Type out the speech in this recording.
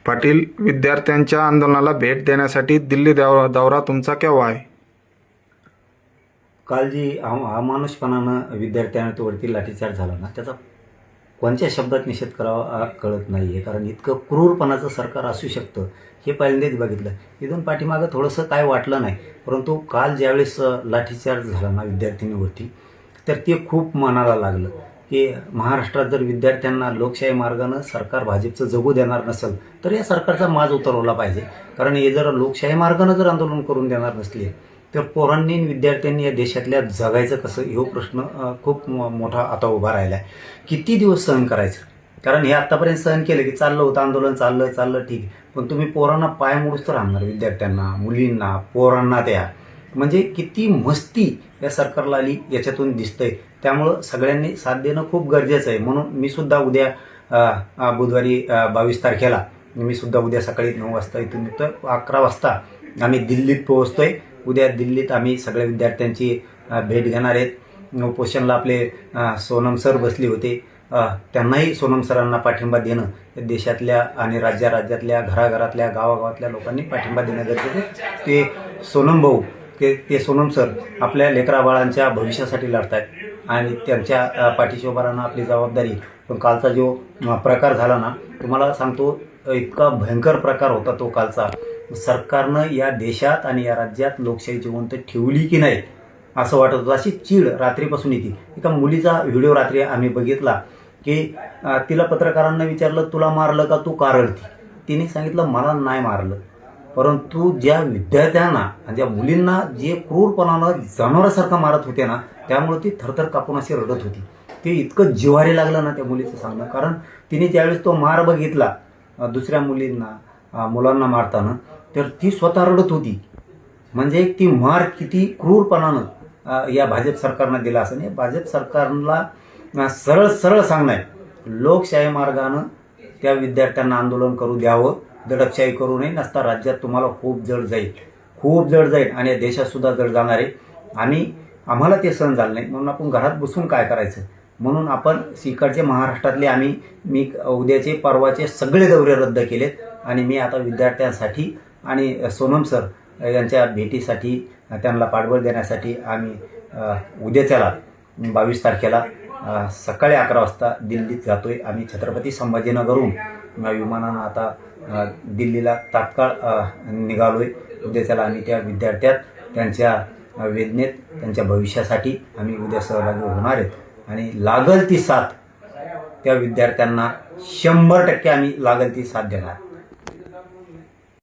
पाटील, विद्यार्थ्यांच्या आंदोलनाला भेट देण्यासाठी दिल्ली दौरा तुमचा केव्हा आहे? काल जी अमानुषपणानं विद्यार्थ्यांवरती लाठीचार्ज झाला ना, त्याचा कोणत्या शब्दात निषेध करावा कळत नाही आहे. कारण इतकं क्रूरपणाचं सरकार असू शकतं हे पहिल्यांदाच बघितलं. इथून पाठीमागं थोडंसं काय वाटलं नाही, परंतु काल ज्यावेळेस लाठीचार्ज झाला ना विद्यार्थिनीवरती, तर ते खूप मनाला लागलं की महाराष्ट्रात जर विद्यार्थ्यांना लोकशाही मार्गानं सरकार भाजपचं जगू देणार नसेल तर या सरकारचा माज उतरवला पाहिजे. कारण हे जर लोकशाही मार्गानं जर आंदोलन करून देणार नसले तर पोरांनी विद्यार्थ्यांनी या देशातल्या जगायचं कसं, हा प्रश्न खूप मोठा आता उभा राहिला आहे. किती दिवस सहन करायचं? कारण हे आत्तापर्यंत सहन केलं की चाललं होतं आंदोलन, चाललं ठीक आहे, पण तुम्ही पोरांना पाय मोडूच तर आणणार, विद्यार्थ्यांना, मुलींना, पोरांना. त्या म्हणजे किती मस्ती या सरकारला आली याच्यातून दिसतंय. त्यामुळं सगळ्यांनी साथ देणं खूप गरजेचं आहे. म्हणून मी सुद्धा उद्या बुधवारी 22 तारखेला मी सुद्धा उद्या सकाळी 9 वाजता इथून निघतो. 11 वाजता आम्ही दिल्लीत पोहोचतोय. उद्या दिल्लीत आम्ही सगळ्या विद्यार्थ्यांची भेट घेणार आहेत. उपोषणला आपले सोनम सर बसले होते, त्यांनाही सोनम सरांना पाठिंबा देणं देशातल्या आणि राज्यातल्या घराघरातल्या गावागावातल्या लोकांनी पाठिंबा देणं गरजेचं आहे. ते सोनम भाऊ ते सोनम सर आपल्या लेकराबाळांच्या भविष्यासाठी लढत आहेत आणि त्यांच्या पाठीशी उभं राहणं आपली जबाबदारी. पण कालचा जो प्रकार झाला ना, तुम्हाला सांगतो, इतका भयंकर प्रकार होता तो कालचा. सरकारनं या देशात आणि या राज्यात लोकशाही जिवंत ठेवली की नाही असं वाटत होतं. अशी चीड रात्रीपासून येते. एका मुलीचा व्हिडिओ रात्री आम्ही बघितला की तिला पत्रकारांना विचारलं, तुला मारलं का, तू का रडती? तिने सांगितलं, मला नाही मारलं, परंतु ज्या विद्यार्थ्यांना आणि ज्या मुलींना जे क्रूरपणानं जनावरासारखं मारत होते ना, त्यामुळे ती थरथर कापून अशी रडत होती. ते इतकं जिव्हारी लागलं ना त्या मुलीचं सांगणं. कारण तिने ज्यावेळेस तो मार बघितला दुसऱ्या मुलांना मारताना, तर ती स्वतः रडत होती. म्हणजे ती मार किती क्रूरपणानं या भाजप सरकारनं दिला असं नाही. भाजप सरकारला सरळ सांगणं आहे, लोकशाही मार्गानं त्या विद्यार्थ्यांना आंदोलन करू द्यावं, दडपशाही करू नये, नसता राज्यात तुम्हाला खूप जड जाईल आणि या देशातसुद्धा जड जाणार आहे. आम्हाला ते सहन झालं नाही, म्हणून आपण घरात बसून काय करायचं, म्हणून आपण इकडचे महाराष्ट्रातले मी उद्याचे परवाचे सगळे दौरे रद्द केलेत आणि मी आता विद्यार्थ्यांसाठी आणि सोनम सर यांच्या भेटीसाठी, त्यांना पाठबळ देण्यासाठी आम्ही उद्याच्याला 22 तारखेला सकाळी 11 वाजता दिल्लीत जातोय. आम्ही छत्रपती संभाजीनगरहून विमानानं आता दिल्लीला तात्काळ निघालोय. उद्याच्याला आम्ही त्या विद्यार्थ्यात, त्यांच्या वेदनेत, त्यांच्या भविष्यासाठी आम्ही उद्या सहभागी होणार आहेत आणि लागल ती साथ त्या विद्यार्थ्यांना 100% आम्ही लागल ती साथ देणार.